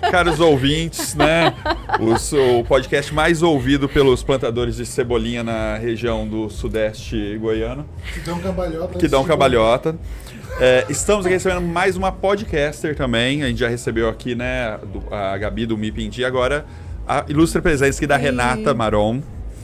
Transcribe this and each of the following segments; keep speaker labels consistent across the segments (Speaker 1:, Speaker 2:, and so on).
Speaker 1: caros ouvintes, né? O podcast mais ouvido pelos plantadores de cebolinha na região do sudeste goiano. Que dão cambalhota. Estamos aqui recebendo mais uma podcaster também. A gente já recebeu aqui, né, a Gabi do MIPINDI. Agora, a ilustre presença aqui da Renata Maron.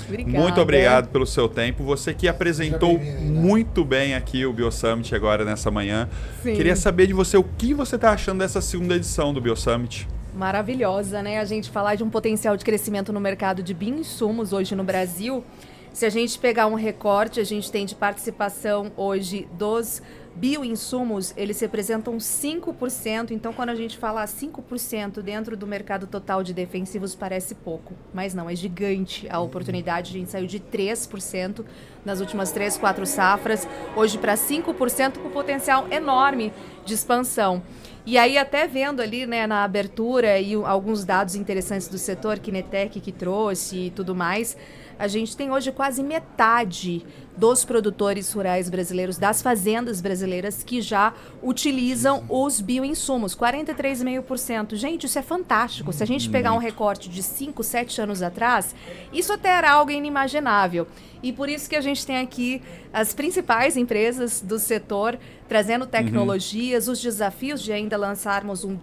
Speaker 2: Obrigada.
Speaker 1: Muito obrigado pelo seu tempo. Você que apresentou muito bem aqui o BioSummit agora nessa manhã.
Speaker 2: Sim.
Speaker 1: Queria saber de você o que você está achando dessa segunda edição do BioSummit.
Speaker 2: Maravilhosa, né? A gente falar de um potencial de crescimento no mercado de bioinsumos hoje no Brasil. Se a gente pegar um recorte, a gente tem de participação hoje dos bioinsumos, eles representam 5%. Então, quando a gente fala 5% dentro do mercado total de defensivos, parece pouco. Mas não, é gigante a oportunidade. A gente saiu de 3% nas últimas 3, 4 safras, hoje para 5%, com potencial enorme de expansão. E aí, até vendo ali, né, na abertura e alguns dados interessantes do setor, Kinetec que trouxe e tudo mais, a gente tem hoje quase metade dos produtores rurais brasileiros, das fazendas brasileiras, que já utilizam os bioinsumos, 43,5%. Gente, isso é fantástico. Se a gente pegar um recorte de 5, 7 anos atrás, isso até era algo inimaginável. E por isso que a gente tem aqui as principais empresas do setor trazendo tecnologias, os desafios de ainda lançarmos um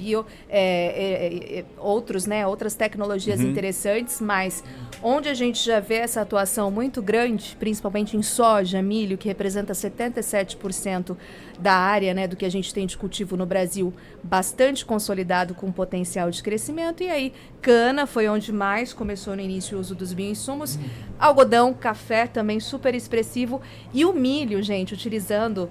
Speaker 2: outras tecnologias interessantes, mas onde a gente já vê essa atuação muito grande, principalmente em soja, milho, que representa 77% da área, né, do que a gente tem de cultivo no Brasil, bastante consolidado com potencial de crescimento. E aí, cana foi onde mais começou no início o uso dos bioinsumos, algodão, café também super expressivo, e o milho, gente, utilizando,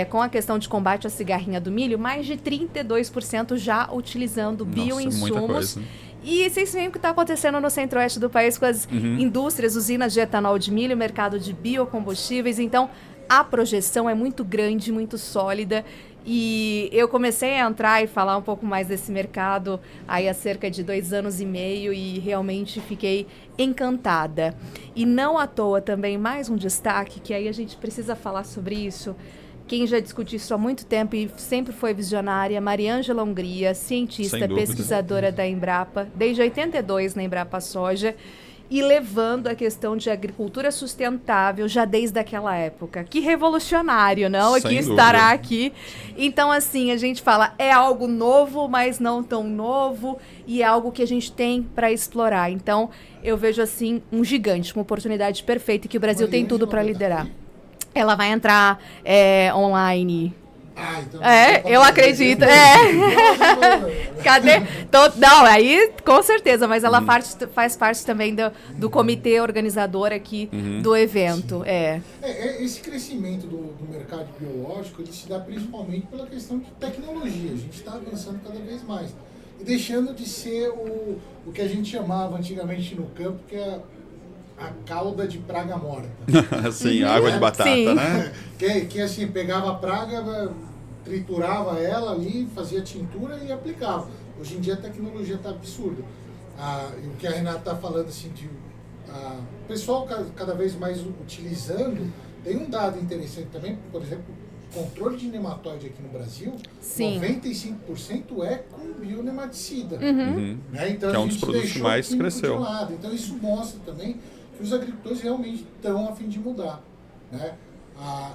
Speaker 2: com a questão de combate à cigarrinha do milho, mais de 32% já utilizando bioinsumos.
Speaker 1: Muita coisa.
Speaker 2: E vocês veem o que está acontecendo no centro-oeste do país com as indústrias, usinas de etanol de milho, mercado de biocombustíveis. Então, a projeção é muito grande, muito sólida. E eu comecei a entrar e falar um pouco mais desse mercado aí há cerca de 2 anos e meio e realmente fiquei encantada. E não à toa também, mais um destaque, que aí a gente precisa falar sobre isso. Quem já discutiu isso há muito tempo e sempre foi visionária, Mariângela Hungria, cientista, pesquisadora da Embrapa, desde 82 na Embrapa Soja, e levando a questão de agricultura sustentável já desde aquela época. Que revolucionário, não? Aqui estará aqui. Então, assim, a gente fala, é algo novo, mas não tão novo, e é algo que a gente tem para explorar. Então, eu vejo, assim, um gigante, uma oportunidade perfeita que o Brasil tem tudo para liderar. Ela vai entrar online.
Speaker 3: Então
Speaker 2: eu acredito. Cadê? Não, aí com certeza, mas ela faz parte também do comitê organizador aqui do evento.
Speaker 3: Esse crescimento do mercado biológico, ele se dá principalmente pela questão de tecnologia. A gente está avançando cada vez mais. E deixando de ser o que a gente chamava antigamente no campo, que é a cauda de praga morta.
Speaker 1: Sim, água de batata,
Speaker 2: Sim.
Speaker 1: né?
Speaker 3: Que assim, pegava a praga, triturava ela ali, fazia tintura e aplicava. Hoje em dia a tecnologia está absurda. E o que a Renata está falando, assim, o pessoal cada vez mais utilizando, tem um dado interessante também, por exemplo, controle de nematóide aqui no Brasil,
Speaker 2: Sim.
Speaker 3: 95% é com bionematicida. Né? Então,
Speaker 1: que é um dos produtos que mais cresceu.
Speaker 3: Então isso mostra também que os agricultores realmente estão a fim de mudar. Né?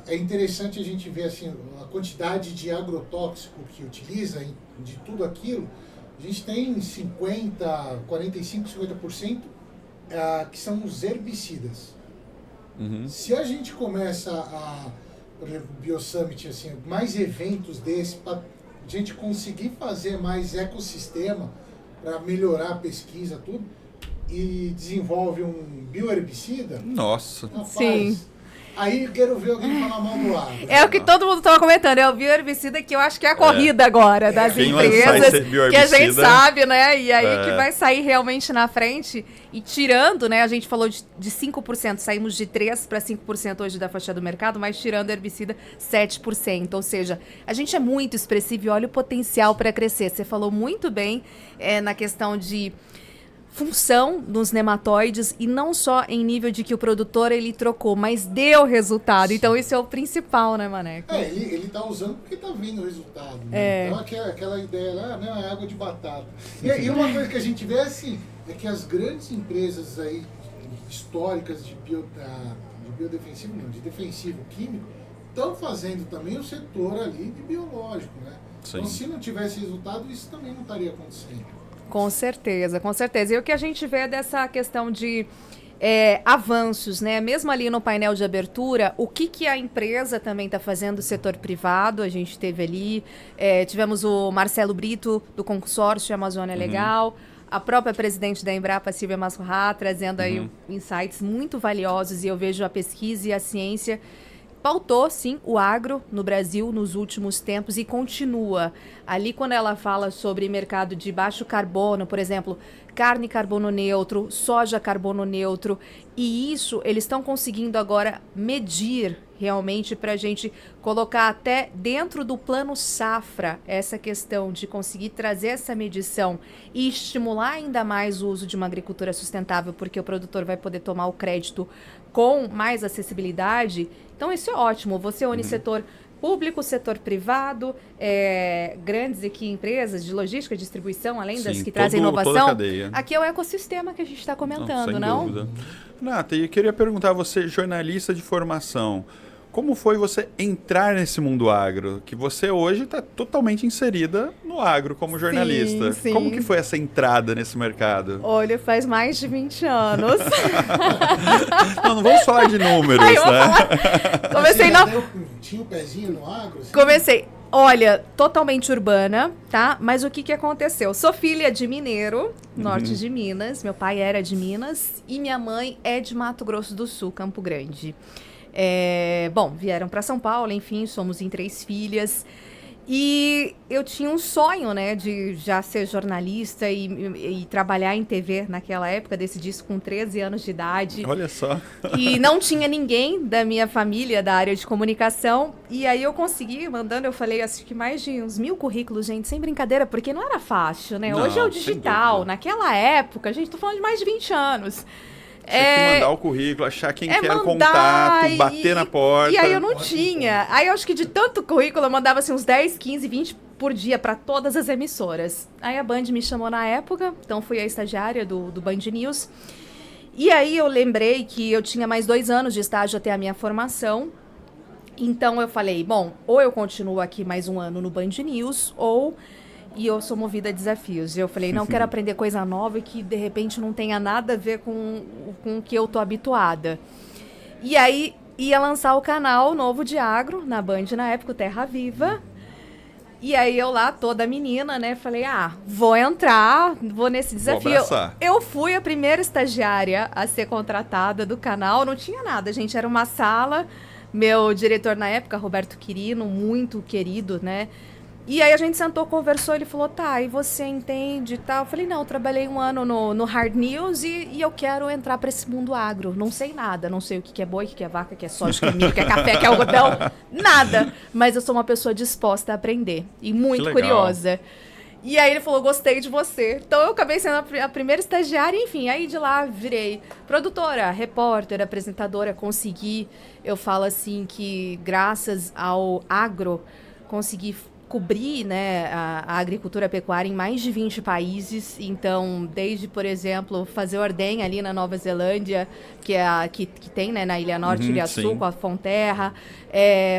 Speaker 3: É interessante a gente ver assim, a quantidade de agrotóxico que utiliza, de tudo aquilo. A gente tem 50% que são os herbicidas. Se a gente começa por exemplo, BioSummit, assim, mais eventos desses, para a gente conseguir fazer mais ecossistema para melhorar a pesquisa, tudo, e desenvolve um bioherbicida.
Speaker 1: Nossa.
Speaker 3: Rapaz,
Speaker 2: Sim.
Speaker 3: Aí quero ver alguém falar mal do agro.
Speaker 2: É o que todo mundo estava comentando, é o bioherbicida que eu acho que é a corrida agora das
Speaker 1: Quem
Speaker 2: empresas, que a gente
Speaker 1: bioherbicida,
Speaker 2: sabe, né? E aí que vai sair realmente na frente e tirando, né? A gente falou de 5%, saímos de 3% para 5% hoje da faixa do mercado, mas tirando herbicida 7%. Ou seja, a gente é muito expressivo e olha o potencial para crescer. Você falou muito bem na questão de função nos nematóides e não só em nível de que o produtor ele trocou, mas deu resultado. Sim. Então isso é o principal, né, Maneco?
Speaker 3: Ele tá usando porque tá vendo o resultado. Né? Então aquela ideia lá, não, é água de batata. E uma coisa que a gente vê assim, é que as grandes empresas aí históricas de biodefensivo, não, de defensivo químico, estão fazendo também o setor ali de biológico, né? Sim. Então se não tivesse resultado, isso também não estaria acontecendo.
Speaker 2: Com certeza, com certeza. E o que a gente vê dessa questão de avanços, né? Mesmo ali no painel de abertura, o que a empresa também está fazendo do setor privado, a gente teve ali, tivemos o Marcelo Brito, do consórcio Amazônia Legal, a própria presidente da Embrapa, Silvia Massurra, trazendo aí insights muito valiosos, e eu vejo a pesquisa e a ciência pautou, sim, o agro no Brasil nos últimos tempos e continua. Ali, quando ela fala sobre mercado de baixo carbono, por exemplo, carne carbono neutro, soja carbono neutro, e isso eles estão conseguindo agora medir realmente para a gente colocar até dentro do plano safra essa questão de conseguir trazer essa medição e estimular ainda mais o uso de uma agricultura sustentável, porque o produtor vai poder tomar o crédito com mais acessibilidade. Então isso é ótimo, você une setor público, setor privado, grandes aqui empresas de logística, distribuição, além das que trazem inovação. Aqui é o ecossistema que a gente está comentando, não? Sem dúvida.
Speaker 1: Renata, eu queria perguntar a você, jornalista de formação, como foi você entrar nesse mundo agro? Que você hoje está totalmente inserida no agro como jornalista.
Speaker 2: Sim.
Speaker 1: Como que foi essa entrada nesse mercado?
Speaker 2: Olha, faz mais de 20 anos.
Speaker 1: Não vamos falar de números, né?
Speaker 2: Comecei
Speaker 3: Tinha o pezinho no agro? Assim?
Speaker 2: Comecei. Olha, totalmente urbana, tá? Mas o que aconteceu? Sou filha de mineiro, norte de Minas. Meu pai era de Minas e minha mãe é de Mato Grosso do Sul, Campo Grande. Bom, vieram para São Paulo, enfim, somos em 3 filhas. E eu tinha um sonho, né, de já ser jornalista e trabalhar em TV naquela época. Decidi isso com 13 anos de idade.
Speaker 1: Olha só.
Speaker 2: E não tinha ninguém da minha família da área de comunicação. E aí eu consegui, mandando, eu falei, acho que mais de uns 1000 currículos, gente, sem brincadeira, porque não era fácil, né? Hoje é o digital. Naquela época, gente, tô falando de mais de 20 anos.
Speaker 1: Tinha que mandar o currículo, achar quem quer o contato, bater na porta.
Speaker 2: E aí eu não tinha. Aí eu acho que de tanto currículo eu mandava assim uns 10, 15, 20 por dia para todas as emissoras. Aí a Band me chamou na época, então fui a estagiária do Band News. E aí eu lembrei que eu tinha mais 2 anos de estágio até a minha formação. Então eu falei, bom, ou eu continuo aqui mais 1 ano no Band News, e eu sou movida a desafios. Eu falei, não, quero aprender coisa nova e que, de repente, não tenha nada a ver com o que eu tô habituada. E aí, ia lançar o canal novo de agro, na Band, na época, o Terra Viva. E aí, eu lá, toda menina, né, falei, vou entrar, vou nesse desafio. Eu fui a primeira estagiária a ser contratada do canal, não tinha nada, gente, era uma sala. Meu diretor na época, Roberto Quirino, muito querido, né, e aí a gente sentou, conversou, ele falou, tá, e você entende e tal? Eu falei, não, eu trabalhei 1 ano no Hard News e eu quero entrar para esse mundo agro. Não sei nada, não sei o que é boi, o que é vaca, o que é soja, o que é milho, o que é café, o que é algodão, nada. Mas eu sou uma pessoa disposta a aprender e muito curiosa. E aí ele falou, gostei de você. Então eu acabei sendo a primeira estagiária, enfim, aí de lá virei produtora, repórter, apresentadora, consegui, eu falo assim que graças ao agro, consegui cobrir, né, a agricultura pecuária em mais de 20 países. Então, desde, por exemplo, fazer ordem ali na Nova Zelândia, que tem, né, na Ilha Norte, Ilha Sul, com a Fonterra,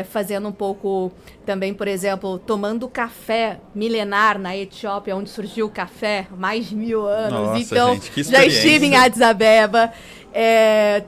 Speaker 2: fazendo um pouco também, por exemplo, tomando café milenar na Etiópia, onde surgiu o café, mais de 1000 anos.
Speaker 1: Nossa,
Speaker 2: então,
Speaker 1: gente, que
Speaker 2: já estive em Addis Abeba.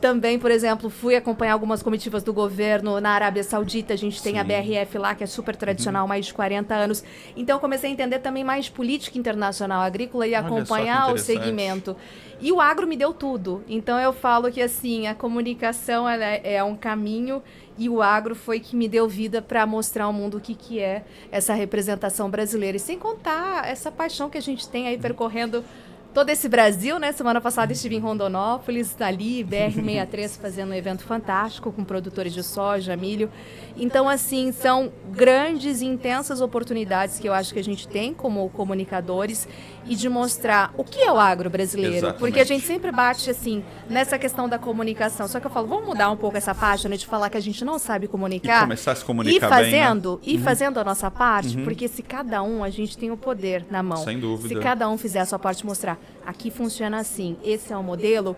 Speaker 2: Também, por exemplo, fui acompanhar algumas comitivas do governo na Arábia Saudita. A gente tem a BRF lá, que é super tradicional, mais de 40 anos. Então, eu comecei a entender também mais de política internacional agrícola e acompanhar o segmento. E o agro me deu tudo. Então, eu falo que, assim, a comunicação ela é um caminho e o agro foi que me deu vida para mostrar ao mundo o que é essa representação brasileira. E sem contar essa paixão que a gente tem aí percorrendo todo esse Brasil, né? Semana passada estive em Rondonópolis, ali, BR-63, fazendo um evento fantástico com produtores de soja, milho. Então, assim, são grandes e intensas oportunidades que eu acho que a gente tem como comunicadores e de mostrar o que é o agro brasileiro.
Speaker 1: Exatamente.
Speaker 2: Porque a gente sempre bate, assim, nessa questão da comunicação. Só que eu falo, vamos mudar um pouco essa página de falar que a gente não sabe comunicar.
Speaker 1: E começar a se comunicar bem,
Speaker 2: né? Fazendo a nossa parte, porque se cada um, a gente tem o poder na mão.
Speaker 1: Sem dúvida.
Speaker 2: Se cada um fizer a sua parte, mostrar, aqui funciona assim, esse é o modelo,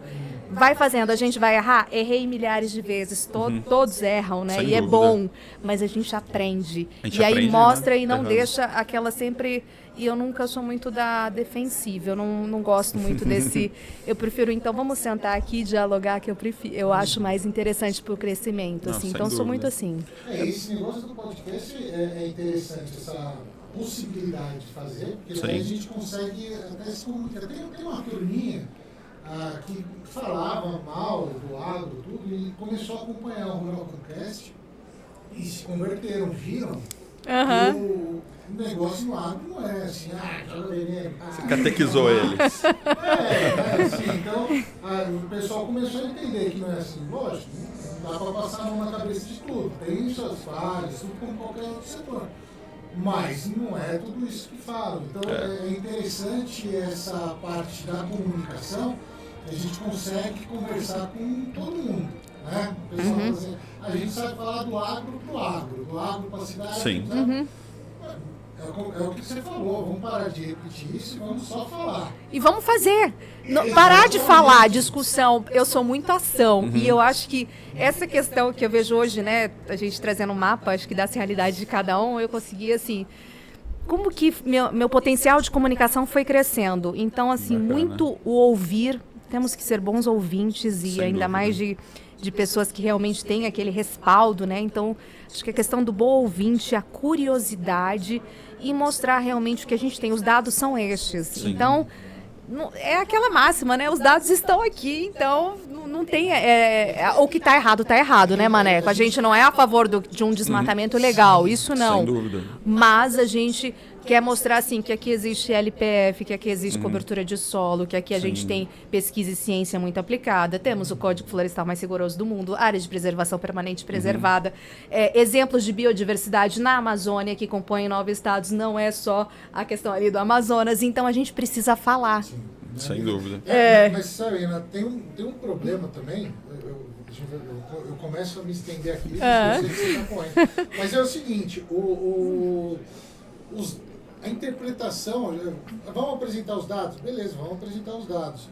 Speaker 2: vai fazendo, a gente vai errar? Errei milhares de vezes, todos erram, né?
Speaker 1: Sem
Speaker 2: e
Speaker 1: dúvida.
Speaker 2: É bom, mas a gente aprende.
Speaker 1: E
Speaker 2: aí
Speaker 1: aprende,
Speaker 2: mostra, né? E não
Speaker 1: Uhum.
Speaker 2: deixa aquela sempre... E eu nunca sou muito da defensiva, eu não gosto muito desse... Eu prefiro, então, vamos sentar aqui e dialogar, que eu acho mais interessante para o crescimento.
Speaker 1: Não,
Speaker 2: assim.
Speaker 1: sem
Speaker 2: Então, sou
Speaker 1: dúvida.
Speaker 2: muito assim.
Speaker 3: Esse negócio do podcast é interessante, essa possibilidade de fazer, porque daí a gente consegue até se comunicar. Tem uma turminha que falava mal do agro, tudo, e começou a acompanhar o Rural Concast e se converteram, viram.
Speaker 2: Uhum.
Speaker 3: O negócio no agro não é assim, joga veneno.
Speaker 1: Você catequizou eles.
Speaker 3: Assim, então o pessoal começou a entender que não é assim, lógico, não dá para passar a mão na cabeça de tudo, tem suas falhas, tudo como qualquer outro setor. Mas não é tudo isso que falam. Então é interessante essa parte da comunicação, a gente consegue conversar com todo mundo. Né? O pessoal fala assim, a gente sabe falar do agro para o agro, do agro para a cidade.
Speaker 1: Sim.
Speaker 3: É o que você falou, vamos parar de repetir isso e vamos só falar.
Speaker 2: E vamos fazer. Parar de falar, discussão. Eu sou muito ação. E eu acho que essa questão que eu vejo hoje, né, a gente trazendo um mapa, acho que da realidade de cada um, eu consegui, assim... Como que meu potencial de comunicação foi crescendo. Então, assim,
Speaker 1: Bacana.
Speaker 2: muito o ouvir. Temos que ser bons ouvintes e
Speaker 1: Sem
Speaker 2: ainda
Speaker 1: dúvida.
Speaker 2: mais de pessoas que realmente têm aquele respaldo, né? Então, acho que a questão do bom ouvinte, a curiosidade e mostrar realmente o que a gente tem. Os dados são estes.
Speaker 1: Sim.
Speaker 2: Então, é aquela máxima, né? Os dados estão aqui, então não tem... o que está errado, né, Maneco? A gente não é a favor de um desmatamento legal, isso não.
Speaker 1: Sem dúvida.
Speaker 2: Mas a gente quer mostrar, assim, que aqui existe LPF, que aqui existe cobertura de solo, que aqui a gente tem pesquisa e ciência muito aplicada, temos o Código Florestal mais rigoroso do mundo, área de preservação permanente preservada, exemplos de biodiversidade na Amazônia, que compõem 9 estados, não é só a questão ali do Amazonas, então a gente precisa falar.
Speaker 3: Sim,
Speaker 1: Sem dúvida.
Speaker 3: Mas sabe, Ana, tem um problema também, eu começo a me estender aqui, eu sei que você tá correndo. Mas é o seguinte, a interpretação, vamos apresentar os dados? Beleza, vamos apresentar os dados.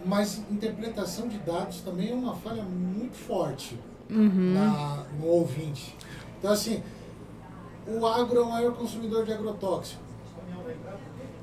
Speaker 3: Mas interpretação de dados também é uma falha muito forte no ouvinte. Então, assim, o agro é o maior consumidor de agrotóxico.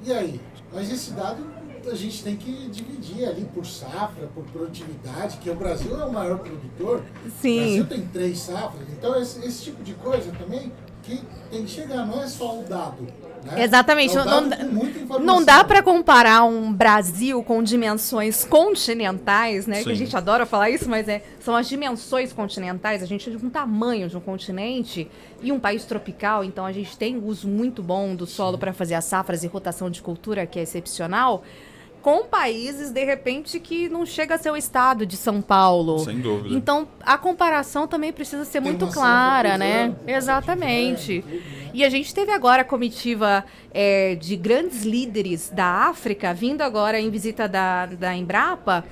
Speaker 3: E aí? Mas esse dado a gente tem que dividir ali por safra, por produtividade, que o Brasil é o maior produtor.
Speaker 2: Sim.
Speaker 3: O Brasil tem 3 safras. Então, esse tipo de coisa também que tem que chegar, não é só o dado. Né?
Speaker 2: Exatamente.
Speaker 3: É o dado com muita informação.
Speaker 2: Não dá para comparar um Brasil com dimensões continentais, né?
Speaker 1: Sim.
Speaker 2: Que a gente adora falar isso, mas são as dimensões continentais. A gente tem um tamanho de um continente e um país tropical, então a gente tem uso muito bom do solo para fazer as safras e rotação de cultura, que é excepcional, com países, de repente, que não chega a ser o estado de São Paulo.
Speaker 1: Sem dúvida.
Speaker 2: Então, a comparação também precisa ser
Speaker 3: Tem
Speaker 2: muito
Speaker 3: uma
Speaker 2: clara,
Speaker 3: safra por
Speaker 2: né?
Speaker 3: ano,
Speaker 2: Exatamente. E a gente teve agora a comitiva de grandes líderes da África, vindo agora em visita da Embrapa,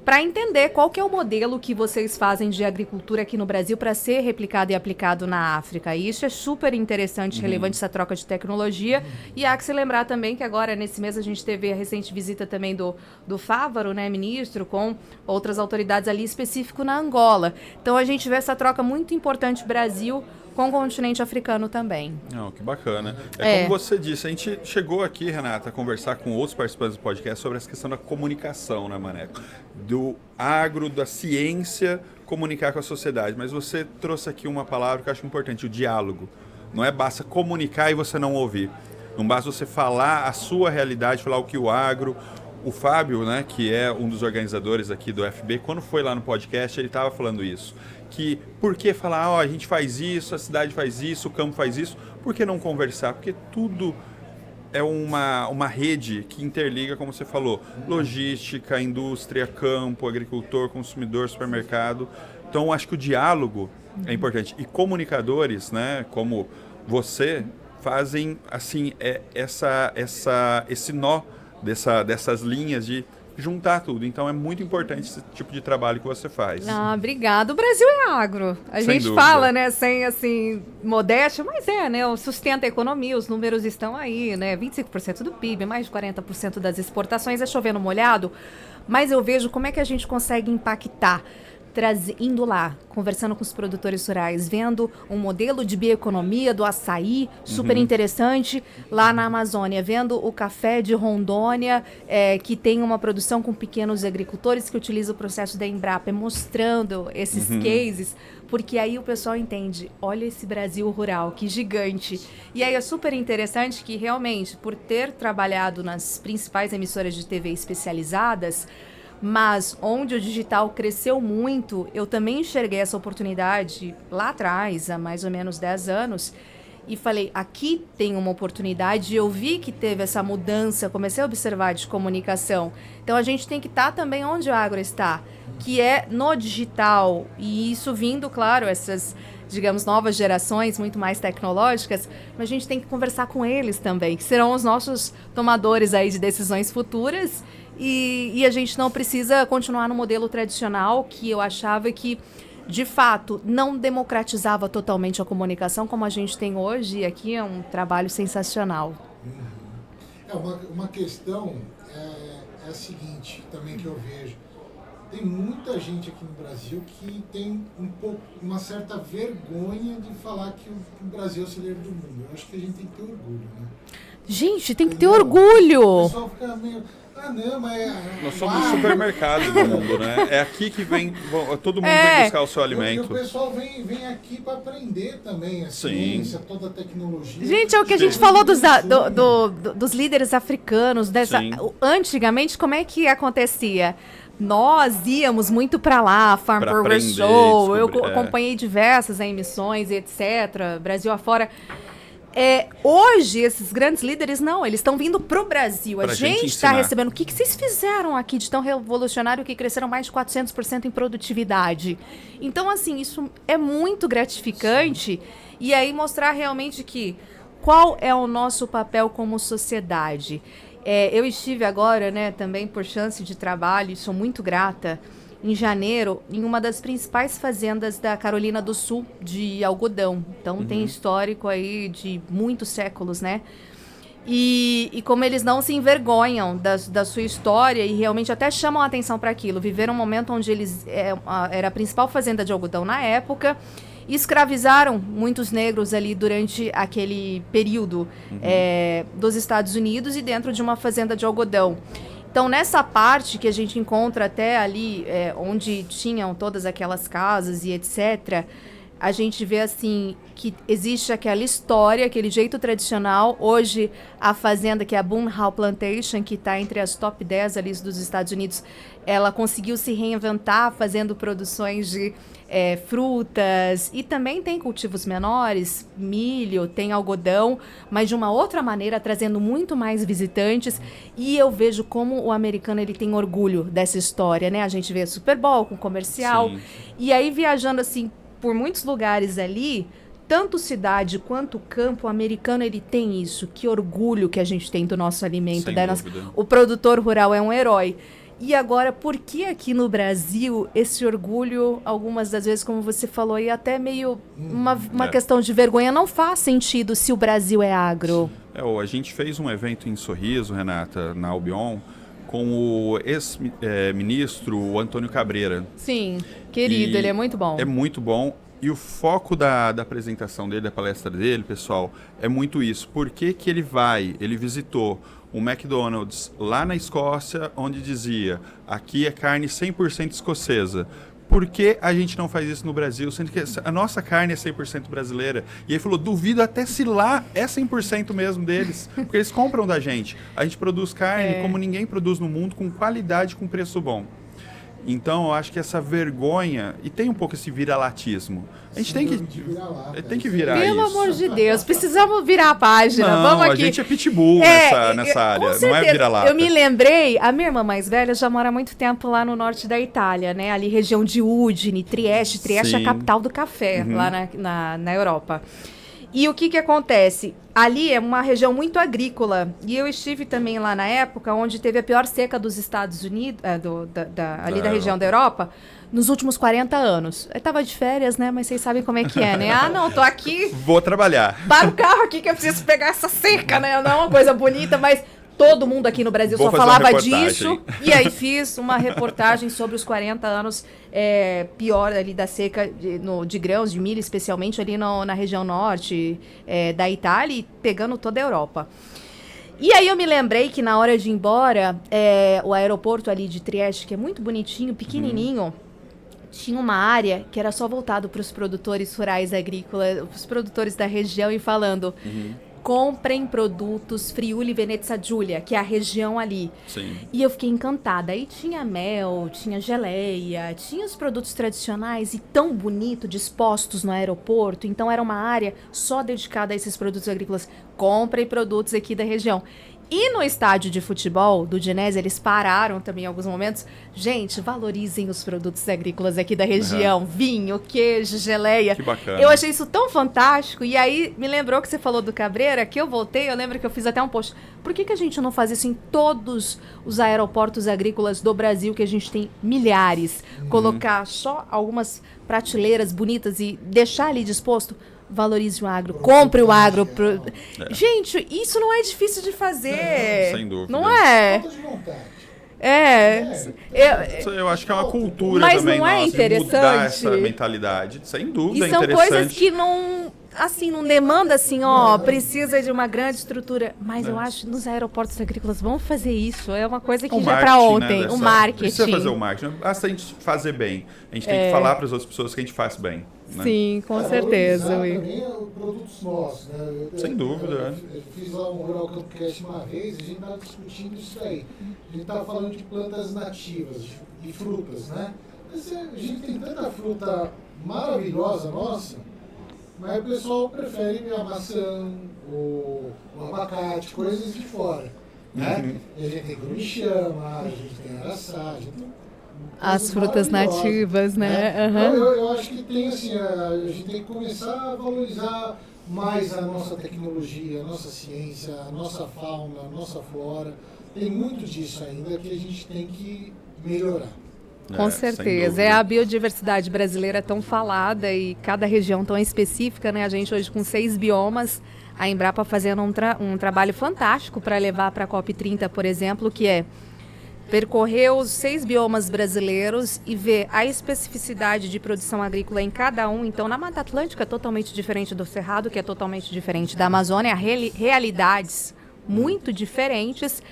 Speaker 2: para entender qual que é o modelo que vocês fazem de agricultura aqui no Brasil para ser replicado e aplicado na África. E isso é super interessante, relevante, essa troca de tecnologia. E há que se lembrar também que agora, nesse mês, a gente teve a recente visita também do Fávaro, né, ministro, com outras autoridades ali, específico na Angola. Então, a gente vê essa troca muito importante Brasil com o continente africano também.
Speaker 1: Não, que bacana. Como você disse, a gente chegou aqui, Renata, a conversar com outros participantes do podcast sobre essa questão da comunicação, né, Maneco? Do agro, da ciência, comunicar com a sociedade. Mas você trouxe aqui uma palavra que eu acho importante, o diálogo. Não é basta comunicar e você não ouvir. Não basta você falar a sua realidade, falar o que o agro... O Fábio, né, que é um dos organizadores aqui do FB, quando foi lá no podcast, ele estava falando isso. Que por que falar, a gente faz isso, a cidade faz isso, o campo faz isso, por que não conversar? Porque tudo é uma rede que interliga, como você falou, logística, indústria, campo, agricultor, consumidor, supermercado. Então, acho que o diálogo é importante. E comunicadores, né, como você, fazem assim, esse nó dessas linhas de juntar tudo. Então é muito importante esse tipo de trabalho que você faz.
Speaker 2: Obrigado. O Brasil é agro. A
Speaker 1: Sem
Speaker 2: gente
Speaker 1: dúvida.
Speaker 2: fala, né, sem assim, modéstia, mas né, sustenta a economia, os números estão aí, né, 25% do PIB, mais de 40% das exportações, é chovendo molhado, mas eu vejo como é que a gente consegue impactar, indo lá, conversando com os produtores rurais, vendo um modelo de bioeconomia do açaí, super interessante, lá na Amazônia, vendo o café de Rondônia, que tem uma produção com pequenos agricultores que utiliza o processo da Embrapa, mostrando esses cases, porque aí o pessoal entende, olha esse Brasil rural, que gigante. E aí é super interessante que realmente, por ter trabalhado nas principais emissoras de TV especializadas, mas onde o digital cresceu muito, eu também enxerguei essa oportunidade lá atrás, há mais ou menos 10 anos, e falei, aqui tem uma oportunidade, eu vi que teve essa mudança, comecei a observar de comunicação. Então a gente tem que estar também onde o agro está, que é no digital, e isso vindo, claro, essas, digamos, novas gerações muito mais tecnológicas, mas a gente tem que conversar com eles também, que serão os nossos tomadores aí de decisões futuras. E a gente não precisa continuar no modelo tradicional, que eu achava que, de fato, não democratizava totalmente a comunicação como a gente tem hoje, e aqui é um trabalho sensacional.
Speaker 3: Uma questão é a seguinte, também que eu vejo. Tem muita gente aqui no Brasil que tem uma certa vergonha de falar que o Brasil é o celeiro do mundo. Eu acho que a gente tem que ter orgulho, né?
Speaker 2: Gente, tem que ter orgulho!
Speaker 3: O pessoal fica meio... não, mas...
Speaker 1: Nós somos o supermercado do mundo, né? É aqui que vem... Todo mundo vem buscar o seu alimento.
Speaker 3: E o pessoal vem aqui para aprender também a ciência, toda a tecnologia.
Speaker 2: Gente, é o que a gente falou dos líderes africanos. Antigamente, como é que acontecia? Nós íamos muito para lá, Farm Progress Show, eu acompanhei diversas emissões, etc., Brasil afora. Hoje, esses grandes líderes, não, eles estão vindo pro Brasil. A gente está recebendo. O que vocês fizeram aqui de tão revolucionário que cresceram mais de 400% em produtividade? Então, assim, isso é muito gratificante. E aí mostrar realmente que qual é o nosso papel como sociedade. Eu estive agora, né, também por chance de trabalho, e sou muito grata, em janeiro, em uma das principais fazendas da Carolina do Sul, de algodão. Então, tem histórico aí de muitos séculos, né? E como eles não se envergonham da sua história e realmente até chamam a atenção para aquilo. Viveram um momento onde eles era a principal fazenda de algodão na época, e escravizaram muitos negros ali durante aquele período dos Estados Unidos e dentro de uma fazenda de algodão. Então, nessa parte que a gente encontra até ali, onde tinham todas aquelas casas e etc., a gente vê assim que existe aquela história, aquele jeito tradicional. Hoje, a fazenda, que é a Boone Hall Plantation, que está entre as top 10 ali dos Estados Unidos, ela conseguiu se reinventar fazendo produções de frutas, e também tem cultivos menores, milho, tem algodão, mas de uma outra maneira, trazendo muito mais visitantes. E eu vejo como o americano ele tem orgulho dessa história, né? A gente vê Super Bowl com comercial. Sim. E aí, viajando assim por muitos lugares ali, tanto cidade quanto campo, o americano ele tem isso. Que orgulho que a gente tem do nosso alimento. O produtor rural é um herói. E agora, por que aqui no Brasil esse orgulho, algumas das vezes, como você falou, e até meio uma questão de vergonha, não faz sentido se o Brasil é agro?
Speaker 1: A gente fez um evento em Sorriso, Renata, na Albion, com o ex-ministro Antônio Cabreira.
Speaker 2: Sim, querido, ele é muito bom.
Speaker 1: É muito bom. E o foco da apresentação dele, da palestra dele, pessoal, é muito isso. Por que que ele visitou um McDonald's lá na Escócia, onde dizia, aqui é carne 100% escocesa. Por que a gente não faz isso no Brasil, sendo que a nossa carne é 100% brasileira? E ele falou, duvido até se lá é 100% mesmo deles, porque eles compram da gente. A gente produz carne como ninguém produz no mundo, com qualidade, com preço bom. Então, eu acho que essa vergonha, e tem um pouco esse viralatismo, a gente tem que virar isso.
Speaker 2: Pelo amor de Deus, precisamos virar a página. Vamos aqui.
Speaker 1: A gente é pitbull nessa área, não é vira-lata.
Speaker 2: Eu me lembrei, a minha irmã mais velha já mora há muito tempo lá no norte da Itália, né? Ali região de Udine, Trieste. Trieste é a capital do café, lá na Europa. E o que acontece? Ali é uma região muito agrícola. E eu estive também lá na época onde teve a pior seca dos Estados Unidos, ali da região da Europa, nos últimos 40 anos. Eu estava de férias, né? Mas vocês sabem como é que é, né? Ah, não, tô aqui.
Speaker 1: Vou trabalhar.
Speaker 2: Para o carro aqui que eu preciso pegar essa seca, né? Não é uma coisa bonita, mas todo mundo aqui no Brasil só falava disso. E aí fiz uma reportagem sobre os 40 anos pior ali da seca de grãos, de milho, especialmente ali na região norte da Itália e pegando toda a Europa. E aí eu me lembrei que na hora de ir embora, o aeroporto ali de Trieste, que é muito bonitinho, pequenininho, tinha uma área que era só voltado para os produtores rurais agrícolas, os produtores da região, e falando... comprem produtos Friuli Venezia Giulia, que é a região ali.
Speaker 1: Sim.
Speaker 2: E eu fiquei encantada. Aí tinha mel, tinha geleia, tinha os produtos tradicionais e tão bonito, dispostos no aeroporto. Então era uma área só dedicada a esses produtos agrícolas. Comprem produtos aqui da região. E no estádio de futebol do Udinese, eles pararam também em alguns momentos. Gente, valorizem os produtos agrícolas aqui da região. Vinho, queijo, geleia.
Speaker 1: Que bacana.
Speaker 2: Eu achei isso tão fantástico. E aí, me lembrou que você falou do Cabreira, que eu voltei, eu lembro que eu fiz até um post. Por que a gente não faz isso em todos os aeroportos agrícolas do Brasil, que a gente tem milhares? Colocar só algumas prateleiras bonitas e deixar ali disposto... Valorize o agro, compre o agro. Gente, isso não é difícil de fazer.
Speaker 1: Sem dúvida.
Speaker 2: Não é?
Speaker 3: Falta de vontade.
Speaker 1: Eu acho que é uma cultura
Speaker 2: mas
Speaker 1: também
Speaker 2: não é
Speaker 1: nossa,
Speaker 2: interessante?
Speaker 1: de mudar essa mentalidade. Sem dúvida,
Speaker 2: E são
Speaker 1: interessante.
Speaker 2: coisas que não, assim, não demanda assim, precisa de uma grande estrutura. Mas eu acho que nos aeroportos agrícolas vamos fazer isso. É uma coisa que já é para ontem. O marketing.
Speaker 1: Precisa fazer o marketing. Basta a gente fazer bem. A gente tem que falar para as outras pessoas que a gente faz bem. Né?
Speaker 2: Sim, com certeza.
Speaker 3: Também produtos nossos, né?
Speaker 1: Sem dúvida.
Speaker 3: Eu fiz lá um Rural Campcast uma vez e a gente estava discutindo isso aí. A gente estava falando de plantas nativas, de frutas, né? Mas a gente tem tanta fruta maravilhosa nossa, mas o pessoal prefere a maçã, o abacate, coisas de fora. Né? E a gente tem grumichama, a gente tem araçá, a gente tem
Speaker 2: as frutas nativas, né?
Speaker 3: Então, eu acho que tem assim, a gente tem que começar a valorizar mais a nossa tecnologia, a nossa ciência, a nossa fauna, a nossa flora. Tem muito disso ainda que a gente tem que melhorar.
Speaker 2: Com certeza. É a biodiversidade brasileira tão falada e cada região tão específica, né? A gente hoje com 6 biomas, a Embrapa fazendo um trabalho fantástico para levar para a COP30, por exemplo, que é percorrer os 6 biomas brasileiros e ver a especificidade de produção agrícola em cada um. Então, na Mata Atlântica é totalmente diferente do Cerrado, que é totalmente diferente da Amazônia, realidades muito diferentes,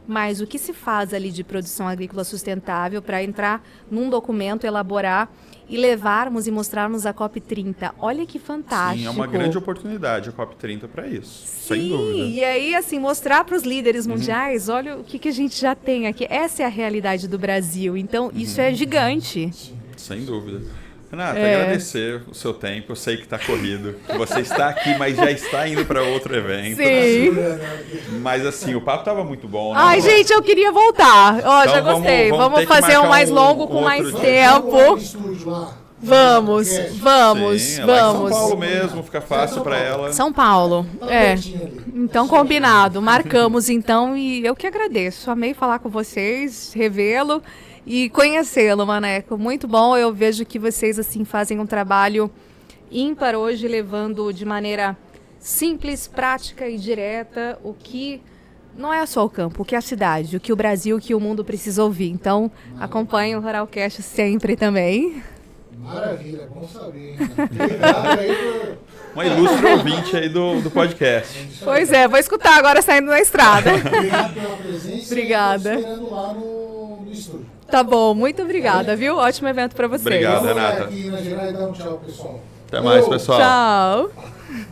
Speaker 2: mas o que se faz ali de produção agrícola sustentável para entrar num documento, elaborar e levarmos e mostrarmos a COP30. Olha que fantástico.
Speaker 1: Sim, é uma grande oportunidade a COP30 para isso,
Speaker 2: Sim,
Speaker 1: sem dúvida.
Speaker 2: E aí, assim, mostrar para os líderes mundiais, olha o que a gente já tem aqui. Essa é a realidade do Brasil. Então, isso é gigante.
Speaker 1: Sem dúvida. Renata, agradecer o seu tempo. Eu sei que está corrido. Você está aqui, mas já está indo para outro evento.
Speaker 2: Sim.
Speaker 1: Mas assim, o papo estava muito bom. Né?
Speaker 2: Ai, gente, eu queria voltar. Ó,
Speaker 1: então,
Speaker 2: já gostei.
Speaker 1: Vamos
Speaker 2: fazer um mais longo com mais tempo. Vamos.
Speaker 1: Sim, lá em São Paulo mesmo, fica fácil para ela.
Speaker 2: São Paulo, Então, combinado. Marcamos, então, e eu que agradeço. Amei falar com vocês, revê-lo e conhecê-lo, Maneco. Muito bom. Eu vejo que vocês, assim, fazem um trabalho ímpar hoje, levando de maneira simples, prática e direta o que não é só o campo, o que é a cidade, o que o Brasil, o que o mundo precisa ouvir. Então, acompanhe o Ruralcast sempre também.
Speaker 3: Maravilha, bom saber. Obrigado aí por...
Speaker 1: Uma ilustre ouvinte aí do podcast.
Speaker 2: Pois é, vou escutar agora saindo na estrada.
Speaker 3: Obrigado pela presença.
Speaker 2: Obrigada.
Speaker 3: Esperando lá no estúdio.
Speaker 2: Tá bom, muito obrigada, viu? Ótimo evento para vocês.
Speaker 1: Obrigado, Renata.
Speaker 3: Aqui na Geral e dar um tchau, pessoal.
Speaker 1: Até mais, pessoal.
Speaker 2: Tchau.